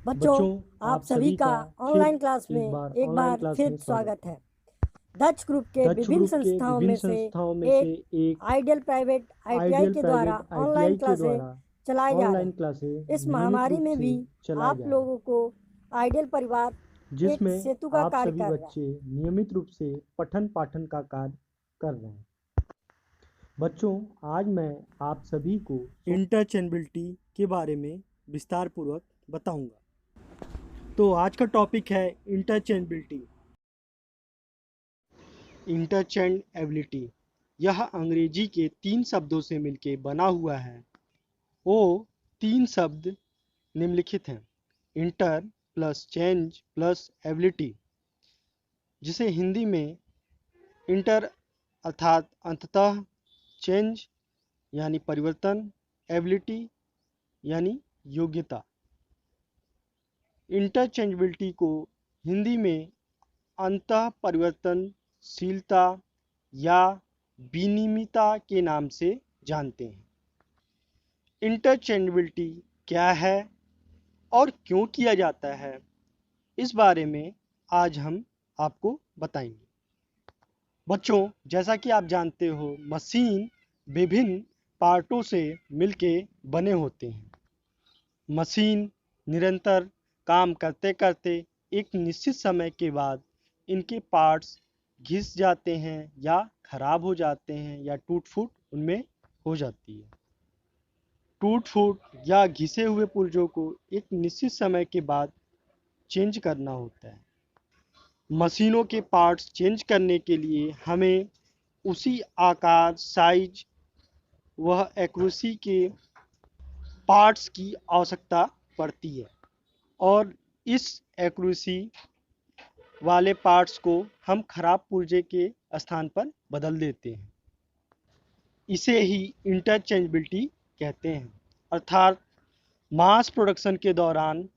बच्चों, आप सभी का ऑनलाइन क्लास एक में बार एक ऑनलाइन बार क्लास फिर में स्वागत स्वागत है। है। दक्ष ग्रुप के डच विभिन्न ग्रुप के संस्थाओं विभिन्न में से संस्थाओं में से एक एक आइडियल प्राइवेट आईटीआई आइडियल के द्वारा प्राइवेट ऑनलाइन आईटीआई के क्लासें द्वारा चलाए जा रहे ऑनलाइन हैं। क्लासें इस नियमित महामारी रूप में से भी चलाए आप जा रहे हैं, लोगों को आइडियल परिवार एक जिसमें सेतु का आप कार्य सभी कर रहा है। बच्चे नियमित रूप से पठन पाठन का कार्य कर रहे हैं। बच्चों, आज मैं आप सभी को इंटरचेंजेबिलिटी के बारे में विस्तार पूर्वक बताऊंगा। तो आज का टॉपिक है इंटरचेंजेबिलिटी। इंटरचेंजेबिलिटी यह अंग्रेजी के 3 शब्दों से मिलकर बना हुआ है। वो 3 शब्द निम्नलिखित हैं: inter plus change plus ability, जिसे हिंदी में इंटर अर्थात अंततः, चेंज यानी परिवर्तन, एबिलिटी यानी योग्यता। इंटरचेंजेबिलिटी को हिंदी में अंतः परिवर्तनशीलता या विनिमयता के नाम से जानते हैं। इंटरचेंजेबिलिटी क्या है और क्यों किया जाता है, इस बारे में आज हम आपको बताएंगे। बच्चों, जैसा कि आप जानते हो, मशीन विभिन्न पार्टों से मिलके बने होते हैं। मशीन निरंतर काम करते करते एक निश्चित समय के बाद इनके पार्ट्स घिस जाते हैं या खराब हो जाते हैं या टूट फूट उनमें हो जाती है। टूट फूट या घिसे हुए पुर्जों को एक निश्चित समय के बाद चेंज करना होता है। मशीनों के पार्ट्स चेंज करने के लिए हमें उसी आकार, साइज व एक्यूरेसी के पार्ट्स की आवश्यकता पड़ती है और इस एक्यूरेसी वाले पार्ट्स को हम खराब पुर्जे के स्थान पर बदल देते हैं। इसे ही इंटरचेंजेबिलिटी कहते हैं। अर्थात मास प्रोडक्शन के दौरान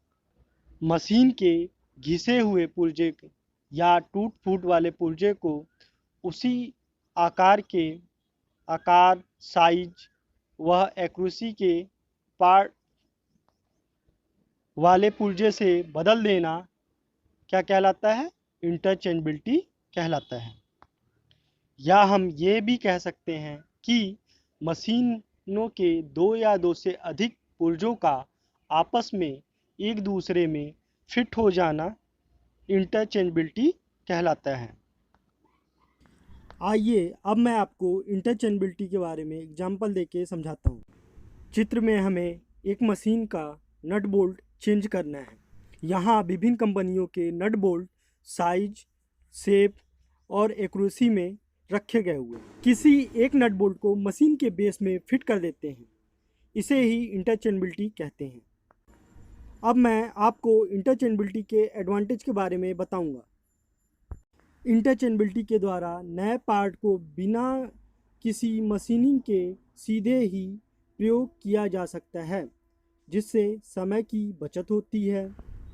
मशीन के घिसे हुए पुर्जे या टूट फूट वाले पुर्जे को उसी आकार, साइज व एक्यूरेसी के पार्ट वाले पुर्जे से बदल देना क्या कहलाता है? इंटरचेंजेबिलिटी कहलाता है। या हम ये भी कह सकते हैं कि मशीनों के 2 या 2 से अधिक पुर्जों का आपस में एक दूसरे में फिट हो जाना इंटरचेंजेबिलिटी कहलाता है। आइए अब मैं आपको इंटरचेंजेबिलिटी के बारे में एग्जांपल देके समझाता हूँ। चित्र में हमें एक मशीन का नट बोल्ट चेंज करना है। यहाँ विभिन्न कंपनियों के नट बोल्ट साइज, शेप और एक्यूरेसी में रखे गए हुए हैं। किसी एक नट बोल्ट को मशीन के बेस में फिट कर देते हैं। इसे ही इंटरचेंजेबिलिटी कहते हैं। अब मैं आपको इंटरचेंजेबिलिटी के एडवांटेज के बारे में बताऊंगा। इंटरचेंजेबिलिटी के द्वारा नए पार्ट को बिना किसी मशीनिंग के सीधे ही प्रयोग किया जा सकता है, जिससे समय की बचत होती है।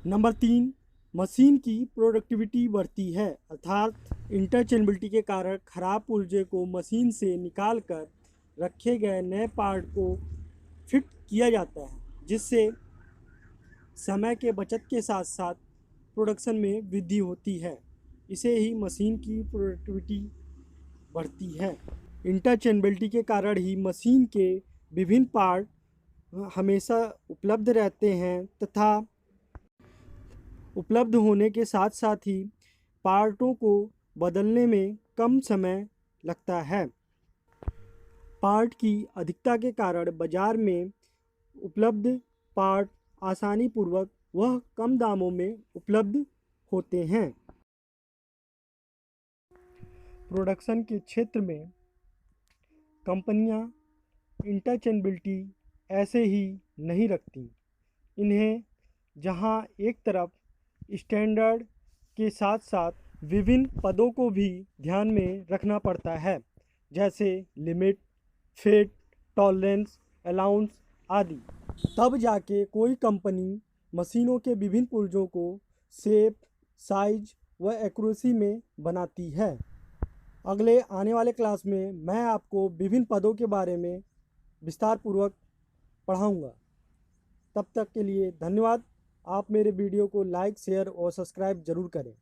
नंबर 3, मशीन की प्रोडक्टिविटी बढ़ती है। अर्थात इंटरचेंजेबिलिटी के कारण खराब पुर्जे को मशीन से निकाल कर रखे गए नए पार्ट को फिट किया जाता है, जिससे समय के बचत के साथ साथ प्रोडक्शन में वृद्धि होती है। इसे ही मशीन की प्रोडक्टिविटी बढ़ती है। इंटरचेंजेबिलिटी के कारण ही मशीन के विभिन्न पार्ट हमेशा उपलब्ध रहते हैं तथा उपलब्ध होने के साथ साथ ही पार्टों को बदलने में कम समय लगता है। पार्ट की अधिकता के कारण बाजार में उपलब्ध पार्ट आसानी पूर्वक वह कम दामों में उपलब्ध होते हैं। प्रोडक्शन के क्षेत्र में कंपनियां इंटरचेंजेबिलिटी ऐसे ही नहीं रखती। इन्हें जहां एक तरफ स्टैंडर्ड के साथ साथ विभिन्न पदों को भी ध्यान में रखना पड़ता है, जैसे लिमिट, फिट, टॉलरेंस, अलाउंस आदि। तब जाके कोई कंपनी मशीनों के विभिन्न पुर्जों को शेप, साइज व एक्यूरेसी में बनाती है। अगले आने वाले क्लास में मैं आपको विभिन्न पदों के बारे में विस्तार पूर्वक पढ़ाऊँगा। तब तक के लिए धन्यवाद। आप मेरे वीडियो को लाइक शेयर और सब्सक्राइब ज़रूर करें।